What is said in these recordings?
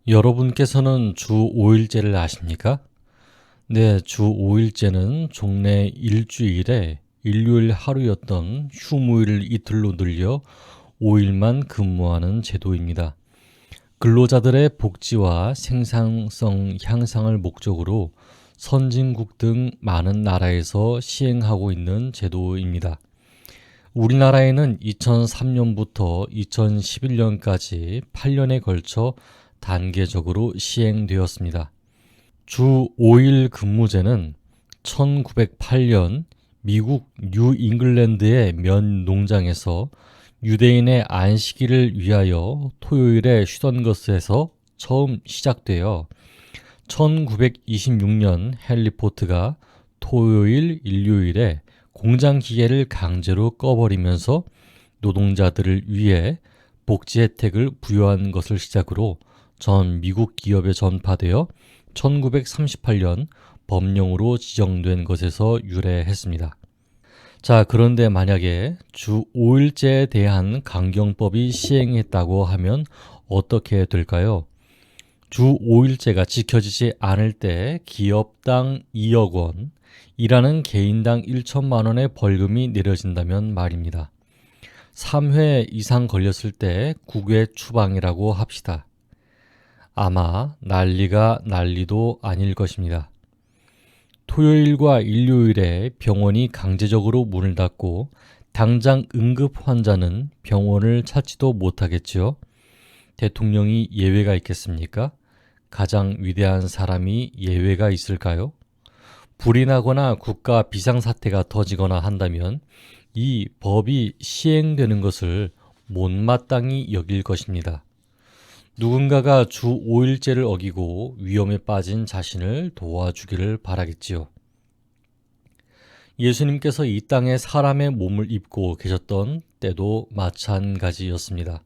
여러분께서는 주 5일제를 아십니까? 네, 주 5일제는 종래 일주일에 일요일 하루였던 휴무일을 이틀로 늘려 5일만 근무하는 제도입니다. 근로자들의 복지와 생산성 향상을 목적으로 선진국 등 많은 나라에서 시행하고 있는 제도입니다. 우리나라에는 2003년부터 2011년까지 8년에 걸쳐 단계적으로 시행되었습니다. 주 5일 근무제는 1908년 미국 뉴잉글랜드의 면 농장에서 유대인의 안식일을 위하여 토요일에 쉬던 것에서 처음 시작되어 1926년 헨리 포트가 토요일, 일요일에 공장 기계를 강제로 꺼버리면서 노동자들을 위해 복지 혜택을 부여한 것을 시작으로 전 미국 기업에 전파되어 1938년 법령으로 지정된 것에서 유래했습니다. 자, 그런데 만약에 주 5일제에 대한 강경법이 시행했다고 하면 어떻게 될까요? 주 5일제가 지켜지지 않을 때 기업당 2억 원, 일하는 개인당 1천만 원의 벌금이 내려진다면 말입니다. 3회 이상 걸렸을 때 국외 추방이라고 합시다. 아마 난리가 난리도 아닐 것입니다. 토요일과 일요일에 병원이 강제적으로 문을 닫고 당장 응급 환자는 병원을 찾지도 못하겠지요. 대통령이 예외가 있겠습니까? 가장 위대한 사람이 예외가 있을까요? 불이 나거나 국가 비상사태가 터지거나 한다면 이 법이 시행되는 것을 못마땅히 여길 것입니다. 누군가가 주 5일제를 어기고 위험에 빠진 자신을 도와주기를 바라겠지요. 예수님께서 이 땅에 사람의 몸을 입고 계셨던 때도 마찬가지였습니다.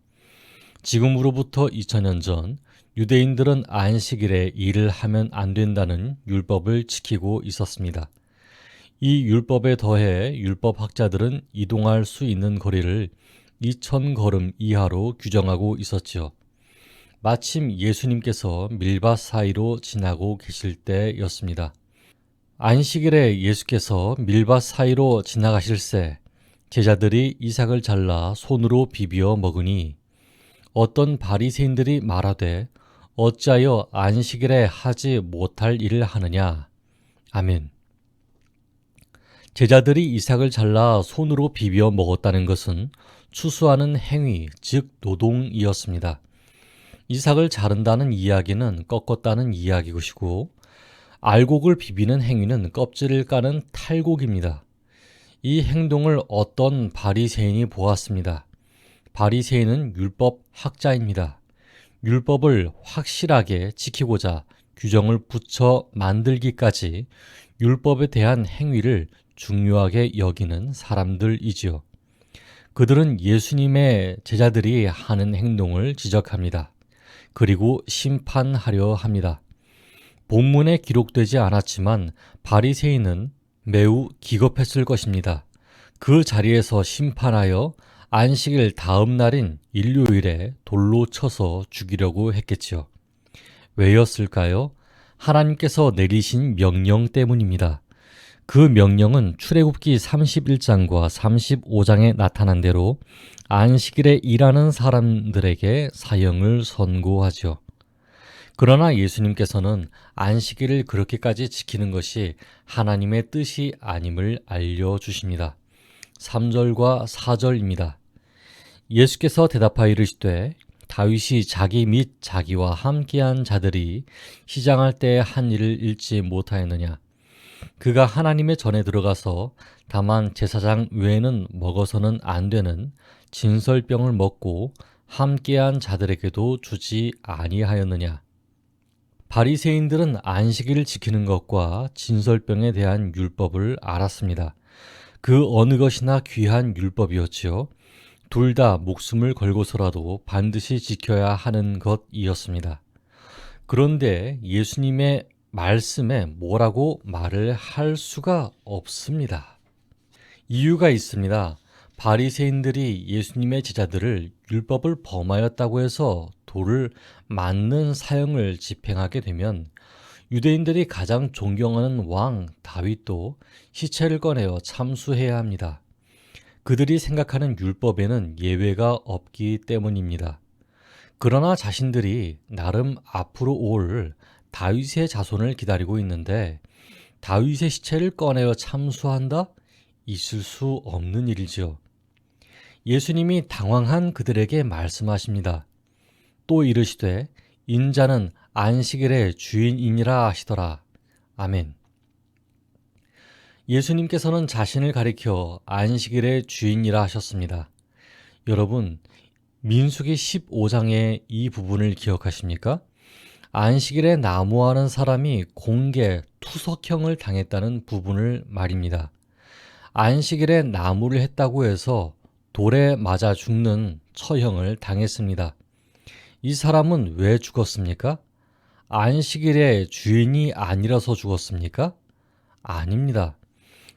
지금으로부터 2000년 전 유대인들은 안식일에 일을 하면 안 된다는 율법을 지키고 있었습니다. 이 율법에 더해 율법학자들은 이동할 수 있는 거리를 2000걸음 이하로 규정하고 있었지요. 마침 예수님께서 밀밭 사이로 지나고 계실 때였습니다. 안식일에 예수께서 밀밭 사이로 지나가실새 제자들이 이삭을 잘라 손으로 비비어 먹으니 어떤 바리새인들이 말하되 어찌하여 안식일에 하지 못할 일을 하느냐. 아멘. 제자들이 이삭을 잘라 손으로 비벼 먹었다는 것은 추수하는 행위, 즉 노동이었습니다. 이삭을 자른다는 이야기는 꺾었다는 이야기이고 알곡을 비비는 행위는 껍질을 까는 탈곡입니다. 이 행동을 어떤 바리새인이 보았습니다. 바리새인은 율법 학자입니다. 율법을 확실하게 지키고자 규정을 붙여 만들기까지 율법에 대한 행위를 중요하게 여기는 사람들이지요. 그들은 예수님의 제자들이 하는 행동을 지적합니다. 그리고 심판하려 합니다. 본문에 기록되지 않았지만 바리새인은 매우 기겁했을 것입니다. 그 자리에서 심판하여 안식일 다음 날인 일요일에 돌로 쳐서 죽이려고 했겠지요. 왜였을까요? 하나님께서 내리신 명령 때문입니다. 그 명령은 출애굽기 31장과 35장에 나타난 대로 안식일에 일하는 사람들에게 사형을 선고하죠. 그러나 예수님께서는 안식일을 그렇게까지 지키는 것이 하나님의 뜻이 아님을 알려주십니다. 3절과 4절입니다. 예수께서 대답하여 이르시되 다윗이 자기 및 자기와 함께한 자들이 시장할 때 한 일을 잃지 못하였느냐. 그가 하나님의 전에 들어가서 다만 제사장 외에는 먹어서는 안 되는 진설병을 먹고 함께한 자들에게도 주지 아니하였느냐. 바리새인들은 안식일을 지키는 것과 진설병에 대한 율법을 알았습니다. 그 어느 것이나 귀한 율법이었지요. 둘 다 목숨을 걸고서라도 반드시 지켜야 하는 것이었습니다. 그런데 예수님의 말씀에 뭐라고 말을 할 수가 없습니다. 이유가 있습니다. 바리새인들이 예수님의 제자들을 율법을 범하였다고 해서 돌을 맞는 사형을 집행하게 되면 유대인들이 가장 존경하는 왕 다윗도 시체를 꺼내어 참수해야 합니다. 그들이 생각하는 율법에는 예외가 없기 때문입니다. 그러나 자신들이 나름 앞으로 올 다윗의 자손을 기다리고 있는데 다윗의 시체를 꺼내어 참수한다? 있을 수 없는 일이지요. 예수님이 당황한 그들에게 말씀하십니다. 또 이르시되 인자는 안식일의 주인이니라 하시더라. 아멘. 예수님께서는 자신을 가리켜 안식일의 주인이라 하셨습니다. 여러분, 민수기 15장의 이 부분을 기억하십니까? 안식일에 나무하는 사람이 공개 투석형을 당했다는 부분을 말입니다. 안식일에 나무를 했다고 해서 돌에 맞아 죽는 처형을 당했습니다. 이 사람은 왜 죽었습니까? 안식일의 주인이 아니라서 죽었습니까? 아닙니다.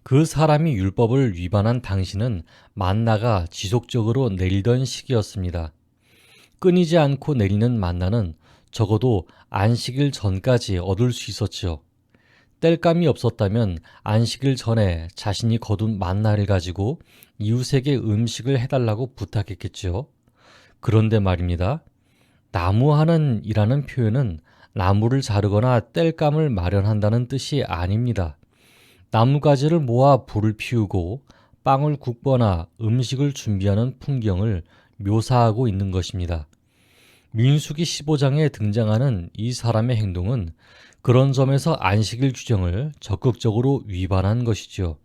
그 사람이 율법을 위반한 당시는 만나가 지속적으로 내리던 시기였습니다. 끊이지 않고 내리는 만나는 적어도 안식일 전까지 얻을 수 있었지요. 땔감이 없었다면 안식일 전에 자신이 거둔 만나를 가지고 이웃에게 음식을 해달라고 부탁했겠지요. 그런데 말입니다. 나무하는 이라는 표현은 나무를 자르거나 땔감을 마련한다는 뜻이 아닙니다. 나뭇가지를 모아 불을 피우고 빵을 굽거나 음식을 준비하는 풍경을 묘사하고 있는 것입니다. 민수기 15장에 등장하는 이 사람의 행동은 그런 점에서 안식일 규정을 적극적으로 위반한 것이지요.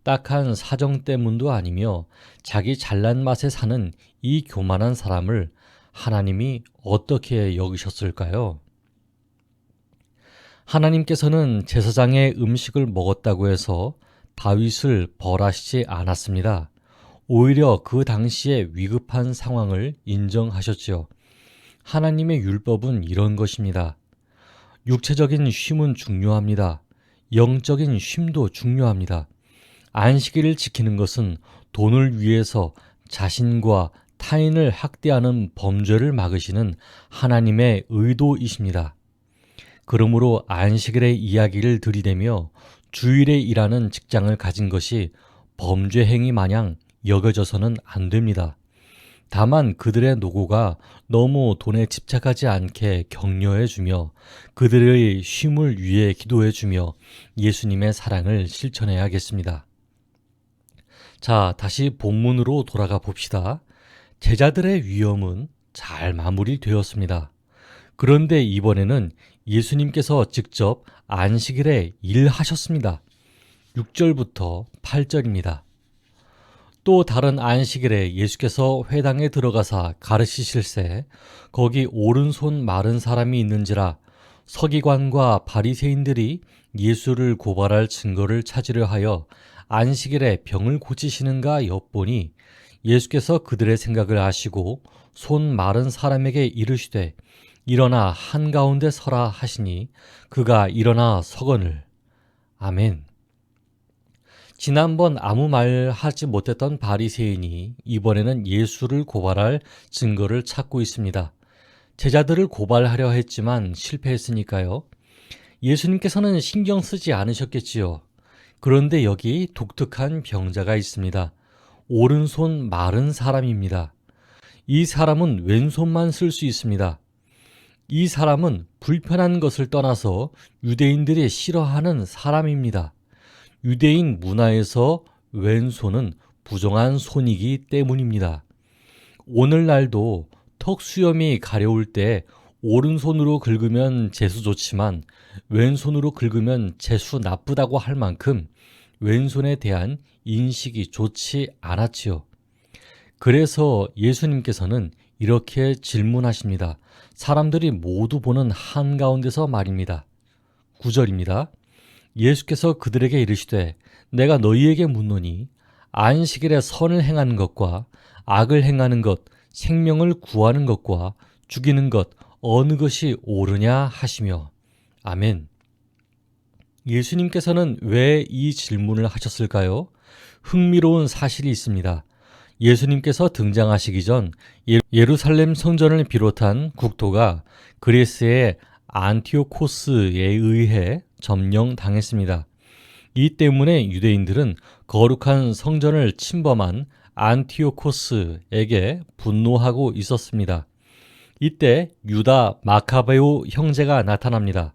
딱한 사정 때문도 아니며 자기 잘난 맛에 사는 이 교만한 사람을 하나님이 어떻게 여기셨을까요? 하나님께서는 제사장의 음식을 먹었다고 해서 다윗을 벌하시지 않았습니다. 오히려 그 당시의 위급한 상황을 인정하셨지요. 하나님의 율법은 이런 것입니다. 육체적인 쉼은 중요합니다. 영적인 쉼도 중요합니다. 안식일을 지키는 것은 돈을 위해서 자신과 타인을 학대하는 범죄를 막으시는 하나님의 의도이십니다. 그러므로 안식일의 이야기를 들이대며 주일에 일하는 직장을 가진 것이 범죄 행위 마냥 여겨져서는 안 됩니다. 다만 그들의 노고가 너무 돈에 집착하지 않게 격려해주며 그들의 쉼을 위해 기도해주며 예수님의 사랑을 실천해야겠습니다. 자, 다시 본문으로 돌아가 봅시다. 제자들의 위험은 잘 마무리되었습니다. 그런데 이번에는 예수님께서 직접 안식일에 일하셨습니다. 6절부터 8절입니다. 또 다른 안식일에 예수께서 회당에 들어가사 가르치실세 거기 오른손 마른 사람이 있는지라 서기관과 바리새인들이 예수를 고발할 증거를 찾으려 하여 안식일에 병을 고치시는가 엿보니 예수께서 그들의 생각을 아시고 손 마른 사람에게 이르시되 일어나 한가운데 서라 하시니 그가 일어나 서거늘. 아멘. 지난번 아무 말 하지 못했던 바리새인이 이번에는 예수를 고발할 증거를 찾고 있습니다. 제자들을 고발하려 했지만 실패했으니까요. 예수님께서는 신경 쓰지 않으셨겠지요. 그런데 여기 독특한 병자가 있습니다. 오른손 마른 사람입니다. 이 사람은 왼손만 쓸 수 있습니다. 이 사람은 불편한 것을 떠나서 유대인들이 싫어하는 사람입니다. 유대인 문화에서 왼손은 부정한 손이기 때문입니다. 오늘날도 턱 수염이 가려울 때 오른손으로 긁으면 재수 좋지만 왼손으로 긁으면 재수 나쁘다고 할 만큼 왼손에 대한 인식이 좋지 않았지요. 그래서 예수님께서는 이렇게 질문하십니다. 사람들이 모두 보는 한가운데서 말입니다. 9절입니다. 예수께서 그들에게 이르시되 내가 너희에게 묻노니 안식일에 선을 행하는 것과 악을 행하는 것, 생명을 구하는 것과 죽이는 것 어느 것이 옳으냐 하시며 아멘. 예수님께서는 왜 이 질문을 하셨을까요? 흥미로운 사실이 있습니다. 예수님께서 등장하시기 전 예루살렘 성전을 비롯한 국토가 그리스의 안티오코스에 의해 점령당했습니다. 이 때문에 유대인들은 거룩한 성전을 침범한 안티오코스에게 분노하고 있었습니다. 이때 유다 마카베오 형제가 나타납니다.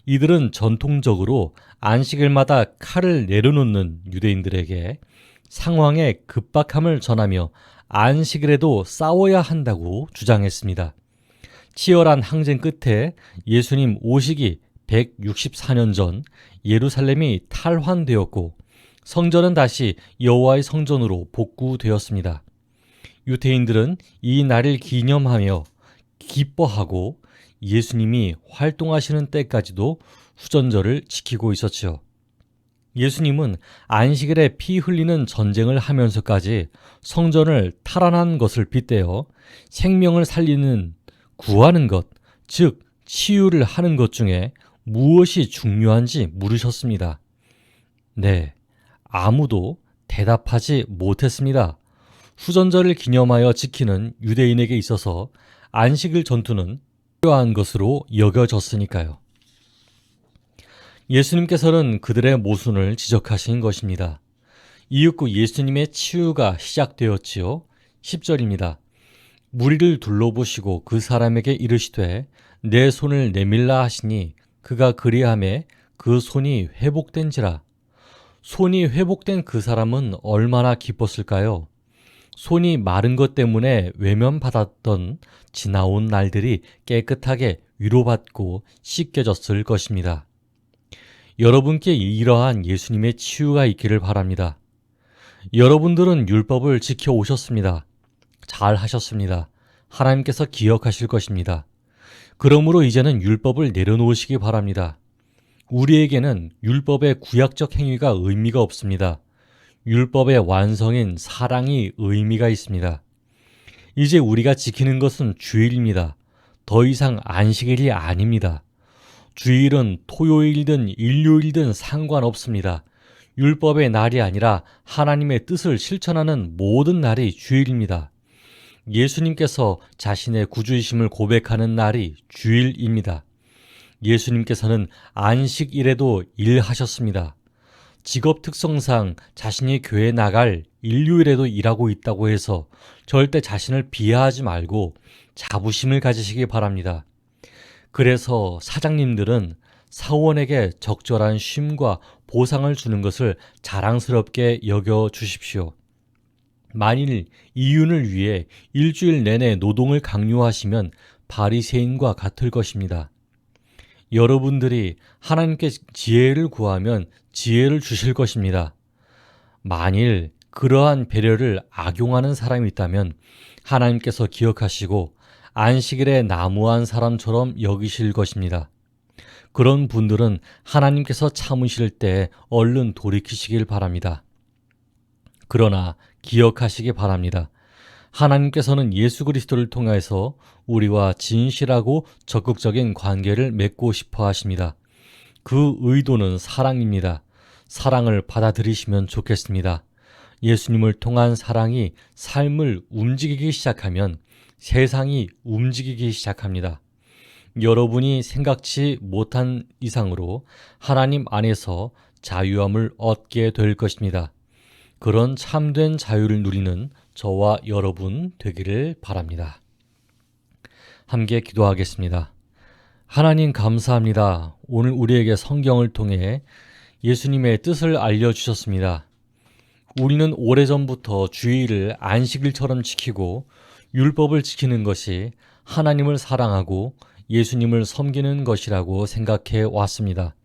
이들은 전통적으로 안식일마다 칼을 내려놓는 유대인들에게 상황의 급박함을 전하며 안식일에도 싸워야 한다고 주장했습니다. 치열한 항쟁 끝에 예수님 오시기 164년 전 예루살렘이 탈환되었고 성전은 다시 여호와의 성전으로 복구되었습니다. 유대인들은 이 날을 기념하며 기뻐하고 예수님이 활동하시는 때까지도 후전절을 지키고 있었지요. 예수님은 안식일에 피 흘리는 전쟁을 하면서까지 성전을 탈환한 것을 빗대어 생명을 살리는 구하는 것, 즉 치유를 하는 것 중에 무엇이 중요한지 물으셨습니다. 네, 아무도 대답하지 못했습니다. 후전절을 기념하여 지키는 유대인에게 있어서 안식일 전투는 필요한 것으로 여겨졌으니까요. 예수님께서는 그들의 모순을 지적하신 것입니다. 이윽고 예수님의 치유가 시작되었지요. 10절입니다. 무리를 둘러보시고 그 사람에게 이르시되 내 손을 내밀라 하시니 그가 그리하매 그 손이 회복된지라. 손이 회복된 그 사람은 얼마나 기뻤을까요? 손이 마른 것 때문에 외면받았던 지나온 날들이 깨끗하게 위로받고 씻겨졌을 것입니다. 여러분께 이러한 예수님의 치유가 있기를 바랍니다. 여러분들은 율법을 지켜오셨습니다. 잘 하셨습니다. 하나님께서 기억하실 것입니다. 그러므로 이제는 율법을 내려놓으시기 바랍니다. 우리에게는 율법의 구약적 행위가 의미가 없습니다. 율법의 완성인 사랑이 의미가 있습니다. 이제 우리가 지키는 것은 주일입니다. 더 이상 안식일이 아닙니다. 주일은 토요일이든 일요일이든 상관없습니다. 율법의 날이 아니라 하나님의 뜻을 실천하는 모든 날이 주일입니다. 예수님께서 자신의 구주이심을 고백하는 날이 주일입니다. 예수님께서는 안식일에도 일하셨습니다. 직업 특성상 자신이 교회에 나갈 일요일에도 일하고 있다고 해서 절대 자신을 비하하지 말고 자부심을 가지시기 바랍니다. 그래서 사장님들은 사원에게 적절한 쉼과 보상을 주는 것을 자랑스럽게 여겨 주십시오. 만일 이윤을 위해 일주일 내내 노동을 강요하시면 바리새인과 같을 것입니다. 여러분들이 하나님께 지혜를 구하면 지혜를 주실 것입니다. 만일 그러한 배려를 악용하는 사람이 있다면 하나님께서 기억하시고 안식일에 나무한 사람처럼 여기실 것입니다. 그런 분들은 하나님께서 참으실 때 얼른 돌이키시길 바랍니다. 그러나 기억하시기 바랍니다. 하나님께서는 예수 그리스도를 통해서 우리와 진실하고 적극적인 관계를 맺고 싶어 하십니다. 그 의도는 사랑입니다. 사랑을 받아들이시면 좋겠습니다. 예수님을 통한 사랑이 삶을 움직이기 시작하면 세상이 움직이기 시작합니다. 여러분이 생각지 못한 이상으로 하나님 안에서 자유함을 얻게 될 것입니다. 그런 참된 자유를 누리는 저와 여러분 되기를 바랍니다. 함께 기도하겠습니다. 하나님 감사합니다. 오늘 우리에게 성경을 통해 예수님의 뜻을 알려주셨습니다. 우리는 오래전부터 주일을 안식일처럼 지키고 율법을 지키는 것이 하나님을 사랑하고 예수님을 섬기는 것이라고 생각해 왔습니다.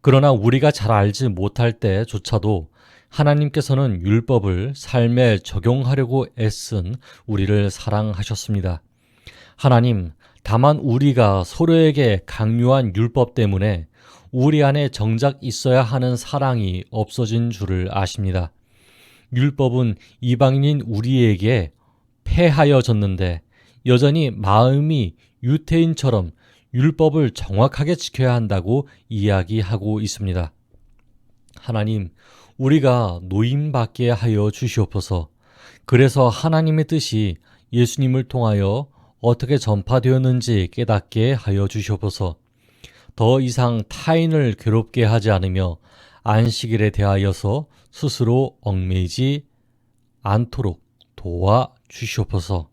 그러나 우리가 잘 알지 못할 때조차도 하나님께서는 율법을 삶에 적용하려고 애쓴 우리를 사랑하셨습니다. 하나님, 다만 우리가 서로에게 강요한 율법 때문에 우리 안에 정작 있어야 하는 사랑이 없어진 줄을 아십니다. 율법은 이방인인 우리에게 폐하여졌는데 여전히 마음이 유태인처럼 율법을 정확하게 지켜야 한다고 이야기하고 있습니다. 하나님, 우리가 노임받게 하여 주시옵소서. 그래서 하나님의 뜻이 예수님을 통하여 어떻게 전파되었는지 깨닫게 하여 주시옵소서. 더 이상 타인을 괴롭게 하지 않으며 안식일에 대하여서 스스로 얽매이지 않도록 도와 주시옵소서.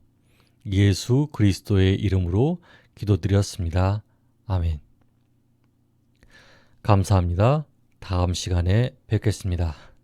예수 그리스도의 이름으로 기도드렸습니다. 아멘. 감사합니다. 다음 시간에 뵙겠습니다.